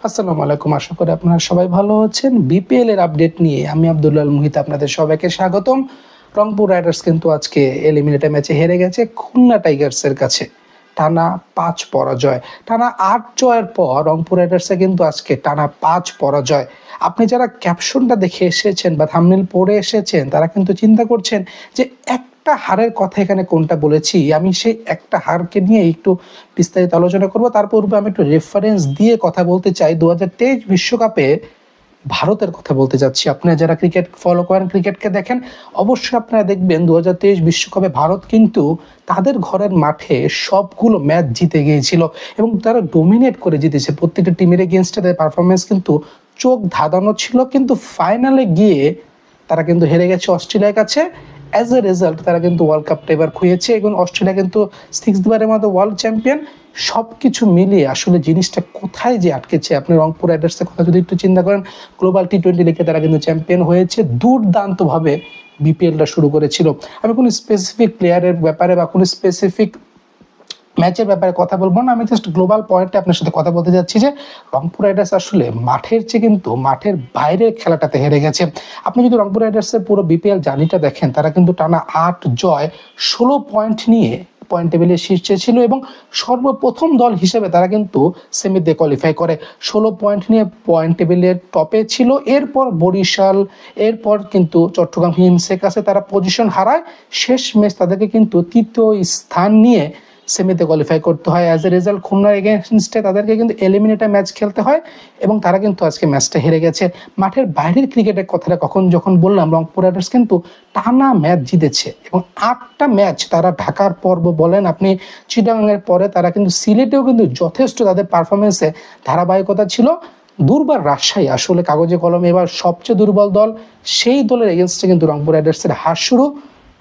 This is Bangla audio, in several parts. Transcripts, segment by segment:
আসসালামু আলাইকুম, আশা করি আপনারা সবাই ভালো আছেন। বিপিএল এর আপডেট নিয়ে আমি আব্দুল্লাহ আল মুহিত আপনাদের সবাইকে স্বাগতম। রংপুর রাইডার্স কিন্তু আজকে এলিমিনেটর ম্যাচে হেরে গেছে খুলনা টাইগার্সের কাছে। টানা 5 পরাজয়, টানা 8 জয়ের পর রংপুর রাইডার্সে কিন্তু আজকে টানা 5 পরাজয়। আপনি যারা ক্যাপশনটা দেখে এসেছেন বা থাম্বনেল পড়ে এসেছেন তারা কিন্তু চিন্তা করছেন যে একটা হারের কথা এখানে কোনটা বলেছি। আমি সেই একটা হারকে নিয়ে একটু বিস্তারিত আলোচনা করব। তার পূর্বে আমি একটু রেফারেন্স দিয়ে কথা বলতে চাই। 2023 বিশ্বকাপে ভারতের কথা বলতে যাচ্ছি। আপনারা যারা ক্রিকেট ফলো করেন, ক্রিকেটকে দেখেন, অবশ্যই আপনারা দেখবেন 2023 বিশ্বকাপে ভারত কিন্তু তাদের ঘরের মাঠে সবগুলো ম্যাচ জিতে গিয়েছিল এবং তারা ডোমিনেট করে জিতেছে। প্রত্যেকটা টিমের এগেনস্টে তাদের পারফরমেন্স কিন্তু চোখ ধাঁধানো ছিল, কিন্তু ফাইনালে গিয়ে তারা কিন্তু হেরে গেছে অস্ট্রেলিয়ার কাছে। অ্যাজ এ রেজাল্ট তারা কিন্তু ওয়ার্ল্ড কাপটা এবার খুঁয়েছে এবং অস্ট্রেলিয়া কিন্তু 6th বারের মতো ওয়ার্ল্ড চ্যাম্পিয়ন। সব কিছু মিলিয়ে আসলে জিনিসটা কোথায় যে আটকেছে, আপনি রংপুর রাইডার্সের কথা যদি একটু চিন্তা করেন, গ্লোবাল টি20 লিগে তারা কিন্তু চ্যাম্পিয়ন হয়েছে, দুর্দান্তভাবে বিপিএলটা শুরু করেছিল। আমি কোনো স্পেসিফিক প্লেয়ারের ব্যাপারে বা কোনো স্পেসিফিক ম্যাচের ব্যাপারে কথা বলবো না, আমি জাস্ট গ্লোবাল পয়েন্টে আপনার সাথে কথা বলতে যাচ্ছি যে রংপুর রাইডার্স আসলে মাঠের চেয়ে কিন্তু মাঠের বাইরের খেলাটাতে হেরে গেছে। আপনি যদি রংপুর রাইডার্সের পুরো বিপিএল জার্নিটা দেখেন, তারা কিন্তু টানা 8 জয়, 16 পয়েন্ট নিয়ে পয়েন্ট টেবিলের শীর্ষে ছিল এবং সর্বপ্রথম দল হিসেবে তারা কিন্তু সেমিতে কোয়ালিফাই করে। 16 পয়েন্ট নিয়ে পয়েন্ট টেবিলের টপে ছিল। এরপর বরিশাল, এরপর কিন্তু চট্টগ্রাম হিমসের কাছে তারা পজিশন হারায়। শেষ ম্যাচ তাদেরকে কিন্তু তৃতীয় স্থান নিয়ে সেমিতে কোয়ালিফাই করতে হয়। অ্যাজ এ রেজাল্ট খুলনার এগেনস্টে তাদেরকে কিন্তু এলিমিনেটর ম্যাচ খেলতে হয় এবং তারা কিন্তু আজকে ম্যাচটা হেরে গেছে। মাঠের বাইরের ক্রিকেটের কথাটা যখন বললাম, রংপুর রাইডার্স কিন্তু টানা ম্যাচ জিতেছে এবং 8টা ম্যাচ তারা ঢাকার পর্ব বলেন, আপনি চিটাগাংয়ের পরে তারা কিন্তু সিলেটেও কিন্তু যথেষ্ট তাদের পারফরমেন্সে ধারাবাহিকতা ছিল। দুর্বার রাজশাহী আসলে কাগজে কলমে এবার সবচেয়ে দুর্বল দল, সেই দলের এগেনস্টে কিন্তু রংপুর রাইডার্সের হার শুরু।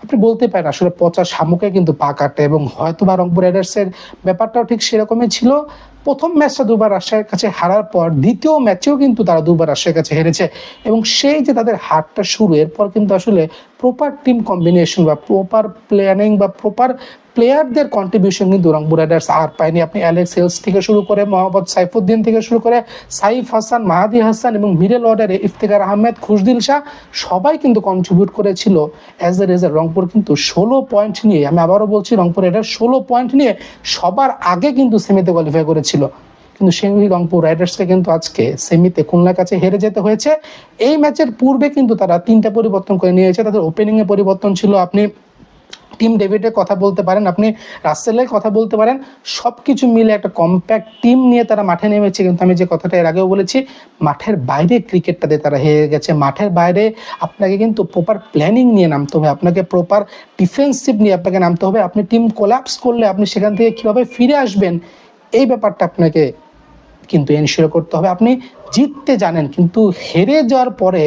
আপনি বলতে পারেন আসলে পচা শামুকে কিন্তু পা কাটে এবং হয়তো বা রংপুর রাইডার্সের ব্যাপারটাও ঠিক সেরকমই ছিল। প্রথম ম্যাচটা দুবার রাজশাহীর কাছে হারার পর দ্বিতীয় ম্যাচেও কিন্তু তারা দুবার রাজশাহীর কাছে হেরেছে এবং সেই যে তাদের হারটা শুরু, এরপর কিন্তু আসলে প্রপার টিম কম্বিনেশন বা প্রপার প্ল্যানিং বা প্রপার প্লেয়ারদের কন্ট্রিবিউশন কিন্তু রংপুর রাইডার্স আর পায়নি। আপনি অ্যালেক্স হেলস থেকে শুরু করে মোহাম্মদ সাইফুদ্দিন থেকে শুরু করে সাইফ হাসান, মাহাদি হাসান এবং মিডল অর্ডারে ইফতেখার আহমেদ, খুশদিল শাহ সবাই কিন্তু কন্ট্রিবিউট করেছিল। অ্যাজ এ রেজাল্ট রংপুর কিন্তু 16 পয়েন্ট নিয়ে, আমি আবারও বলছি, রংপুর রাইডার্স 16 পয়েন্ট নিয়ে সবার আগে কিন্তু সেমিতে কোয়ালিফাই করেছিল। কিন্তু সেই রংপুর রাইডার্সকে কিন্তু আজকে সেমিতে খুলনার কাছে হেরে যেতে হয়েছে। এই ম্যাচের পূর্বে কিন্তু তারা 3টা পরিবর্তন করে নিয়েছে। তাদের ওপেনিংয়ে পরিবর্তন ছিল, আপনি টিম ডেভিডের কথা বলতে পারেন, আপনি রাসেলের কথা বলতে পারেন, সব কিছু মিলে একটা কম্প্যাক্ট টিম নিয়ে তারা মাঠে নেমেছে। কিন্তু আমি যে কথাটা এর আগেও বলেছি, মাঠের বাইরে ক্রিকেটটাতে তারা হেরে গেছে। মাঠের বাইরে আপনাকে কিন্তু প্রপার প্ল্যানিং নিয়ে নামতে হবে, আপনাকে প্রপার ডিফেন্সিভ নিয়ে আপনাকে নামতে হবে। আপনি টিম কোল্যাপস করলে আপনি সেখান থেকে কীভাবে ফিরে আসবেন, এই ব্যাপারটা আপনাকে কিন্তু এনশিওর করতে হবে। আপনি জিততে জানেন, কিন্তু হেরে যাওয়ার পরে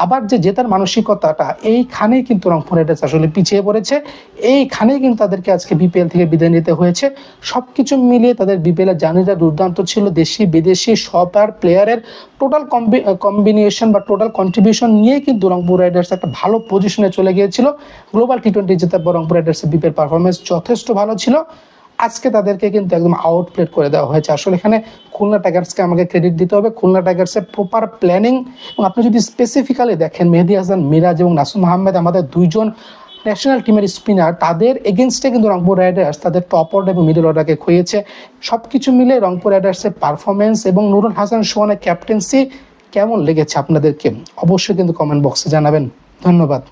আবার যে জেতার মানসিকতাটা, এইখানেই কিন্তু রংপুর রাইডার্স আসলে পিছিয়ে পড়েছে। এইখানেই কিন্তু তাদেরকে আজকে বিপিএল থেকে বিদায় নিতে হয়েছে। সব কিছু মিলিয়ে তাদের বিপিএলের জার্নিটা দুর্দান্ত ছিল। দেশি বিদেশি সবার প্লেয়ারের টোটাল কম্বিনেশন বা টোটাল কন্ট্রিবিউশন নিয়ে কিন্তু রংপুর রাইডার্স একটা ভালো পজিশনে চলে গিয়েছিল। গ্লোবাল টি20 জেতার পর রংপুর রাইডার্সের বিপিএল পারফরমেন্স যথেষ্ট ভালো ছিল। আজকে তাদেরকে কিন্তু একদম আউটপ্লেট করে দেওয়া হয়েছে। আসলে এখানে খুলনা টাইগার্সকে আমাকে ক্রেডিট দিতে হবে। খুলনা টাইগার্সের প্রপার প্ল্যানিং, এবং আপনি যদি স্পেসিফিক্যালি দেখেন, মেহেদী হাসান মিরাজ এবং নাসুম আহমেদ আমাদের দুইজন ন্যাশনাল টিমের স্পিনার, তাদের এগেনস্টে কিন্তু রংপুর রাইডার্স তাদের টপ অর্ডার এবং মিডল অর্ডারকে খুঁয়েছে। সব কিছু মিলে রংপুর রাইডার্সের পারফরমেন্স এবং নুরুল হাসান সোহানের ক্যাপ্টেন্সি কেমন লেগেছে আপনাদেরকে অবশ্যই কিন্তু কমেন্ট বক্সে জানাবেন। ধন্যবাদ।